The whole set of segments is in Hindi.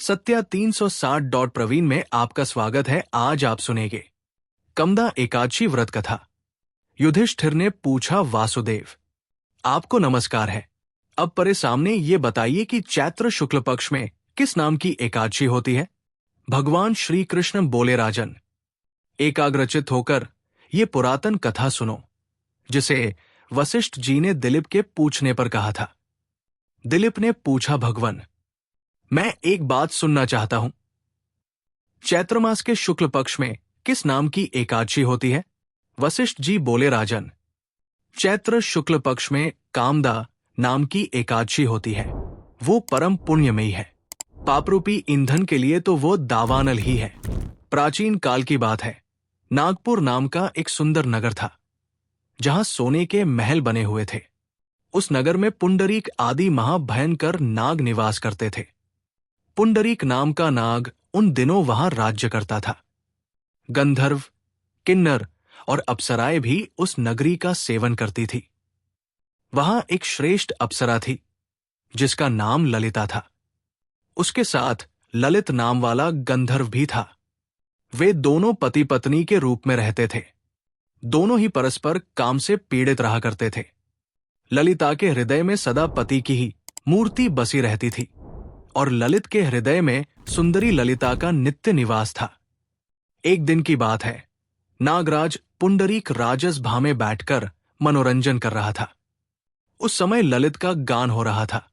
सत्या 360 प्रवीण में आपका स्वागत है। आज आप सुनेंगे कमदा एकादशी व्रत कथा। युधिष्ठिर ने पूछा, वासुदेव आपको नमस्कार है। अब परे सामने ये बताइए कि चैत्र शुक्ल पक्ष में किस नाम की एकादशी होती है। भगवान श्री कृष्ण बोले, राजन एकाग्रचित होकर ये पुरातन कथा सुनो, जिसे वशिष्ठ जी ने दिलीप के पूछने पर कहा था। दिलीप ने पूछा, भगवान मैं एक बात सुनना चाहता हूं। चैत्र मास के शुक्ल पक्ष में किस नाम की एकादशी होती है। वशिष्ठ जी बोले, राजन चैत्र शुक्ल पक्ष में कामदा नाम की एकादशी होती है। वो परम पुण्यमयी है। पापरूपी ईंधन के लिए तो वो दावानल ही है। प्राचीन काल की बात है। नागपुर नाम का एक सुंदर नगर था, जहां सोने के महल बने हुए थे। उस नगर में पुंडरीक आदि महाभयंकर नाग निवास करते थे। पुंडरीक नाम का नाग उन दिनों वहां राज्य करता था। गंधर्व, किन्नर और अप्सराएं भी उस नगरी का सेवन करती थी। वहां एक श्रेष्ठ अप्सरा थी, जिसका नाम ललिता था। उसके साथ ललित नाम वाला गंधर्व भी था। वे दोनों पति पत्नी के रूप में रहते थे। दोनों ही परस्पर काम से पीड़ित रहा करते थे। ललिता के हृदय में सदा पति की ही मूर्ति बसी रहती थी, और ललित के हृदय में सुंदरी ललिता का नित्य निवास था। एक दिन की बात है। नागराज पुंडरीक राजस भा में बैठकर मनोरंजन कर रहा था। उस समय ललित का गान हो रहा था,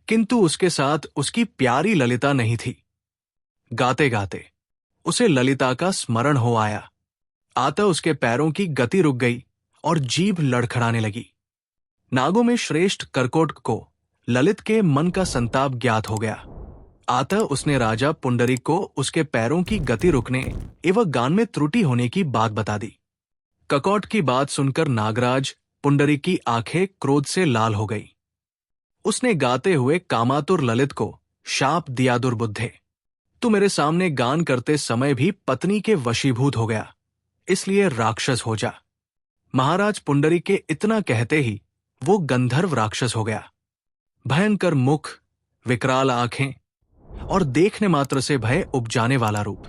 किंतु उसके साथ उसकी प्यारी ललिता नहीं थी। गाते गाते उसे ललिता का स्मरण हो आया। आता उसके पैरों की गति रुक गई और जीभ लड़खड़ाने लगी। नागों में श्रेष्ठ कर्कोटक को ललित के मन का संताप ज्ञात हो गया। आता उसने राजा पुंडरीक को उसके पैरों की गति रुकने एवं गान में त्रुटि होने की बात बता दी। ककौट की बात सुनकर नागराज पुंडरीक की आंखें क्रोध से लाल हो गई। उसने गाते हुए कामातुर ललित को शाप दिया, दुर्बुद्धे तू मेरे सामने गान करते समय भी पत्नी के वशीभूत हो गया, इसलिए राक्षस हो जा। महाराज पुंडरीक के इतना कहते ही वो गंधर्व राक्षस हो गया। भयंकर मुख, विकराल आंखें और देखने मात्र से भय उपजाने वाला रूप।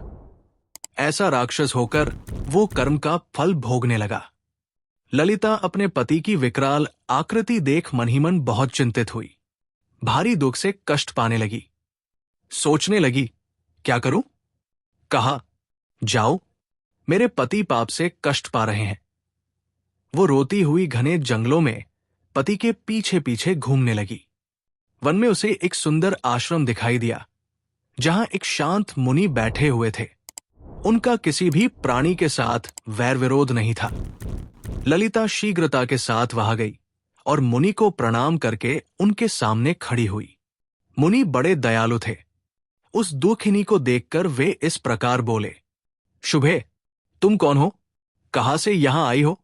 ऐसा राक्षस होकर वो कर्म का फल भोगने लगा। ललिता अपने पति की विकराल आकृति देख मन ही मन बहुत चिंतित हुई। भारी दुख से कष्ट पाने लगी। सोचने लगी, क्या करूं? कहा, जाओ, मेरे पति पाप से कष्ट पा रहे हैं। वो रोती हुई घने जंगलों में पति के पीछे पीछे घूमने लगी। वन में उसे एक सुंदर आश्रम दिखाई दिया, जहां एक शांत मुनि बैठे हुए थे। उनका किसी भी प्राणी के साथ वैर विरोध नहीं था। ललिता शीघ्रता के साथ वहां गई और मुनि को प्रणाम करके उनके सामने खड़ी हुई। मुनि बड़े दयालु थे। उस दुखिनी को देखकर वे इस प्रकार बोले, शुभे, तुम कौन हो? कहां से यहां आई हो?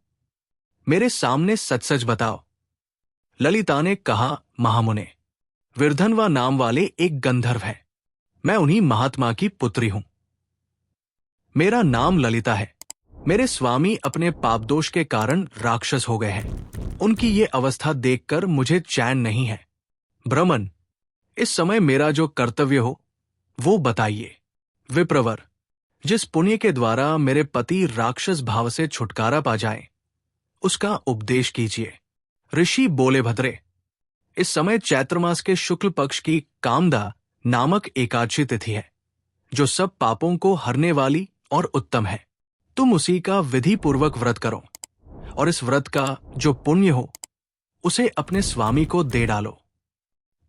मेरे सामने सच सच बताओ। ललिता ने कहा, महामुने, विर्धनवा नाम वाले एक गंधर्व है। मैं उन्हीं महात्मा की पुत्री हूं। मेरा नाम ललिता है। मेरे स्वामी अपने पापदोष के कारण राक्षस हो गए हैं। उनकी ये अवस्था देखकर मुझे चैन नहीं है। ब्रह्मन, इस समय मेरा जो कर्तव्य हो वो बताइए। विप्रवर, जिस पुण्य के द्वारा मेरे पति राक्षस भाव से छुटकारा पा जाए, उसका उपदेश कीजिए। ऋषि बोले, भद्रे, इस समय चैत्र मास के शुक्ल पक्ष की कामदा नामक एकादशी तिथि है, जो सब पापों को हरने वाली और उत्तम है। तुम उसी का विधि पूर्वक व्रत करो, और इस व्रत का जो पुण्य हो उसे अपने स्वामी को दे डालो।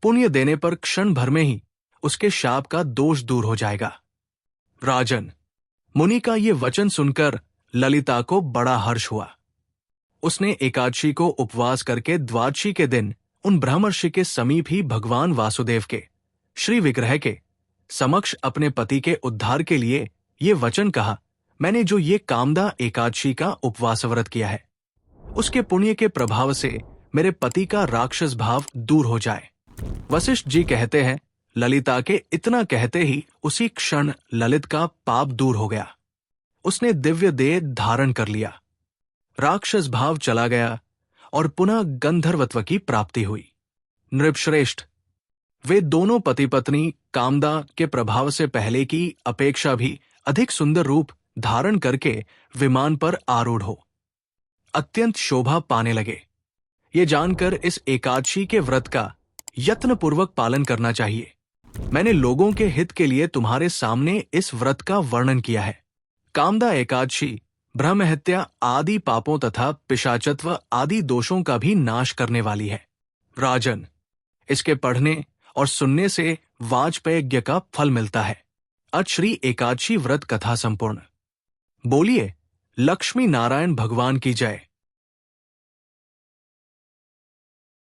पुण्य देने पर क्षण भर में ही उसके शाप का दोष दूर हो जाएगा। राजन, मुनि का ये वचन सुनकर ललिता को बड़ा हर्ष हुआ। उसने एकादशी को उपवास करके द्वादशी के दिन उन ब्रह्मर्षि के समीप ही भगवान वासुदेव के श्री विग्रह के समक्ष अपने पति के उद्धार के लिए ये वचन कहा, मैंने जो ये कामदा एकादशी का उपवास व्रत किया है, उसके पुण्य के प्रभाव से मेरे पति का राक्षस भाव दूर हो जाए। वशिष्ठ जी कहते हैं, ललिता के इतना कहते ही उसी क्षण ललित का पाप दूर हो गया। उसने दिव्य देह धारण कर लिया। राक्षस भाव चला गया और पुनः गंधर्वत्व की प्राप्ति हुई। नृपश्रेष्ठ, वे दोनों पति पत्नी कामदा के प्रभाव से पहले की अपेक्षा भी अधिक सुंदर रूप धारण करके विमान पर आरूढ़ हो अत्यंत शोभा पाने लगे। ये जानकर इस एकादशी के व्रत का यत्नपूर्वक पालन करना चाहिए। मैंने लोगों के हित के लिए तुम्हारे सामने इस व्रत का वर्णन किया है। कामदा एकादशी ब्रह्म हत्या आदि पापों तथा पिशाचत्व आदि दोषों का भी नाश करने वाली है। राजन, इसके पढ़ने और सुनने से वाजपेय यज्ञ का फल मिलता है। आज श्री एकादशी व्रत कथा संपूर्ण। बोलिए लक्ष्मी नारायण भगवान की जय।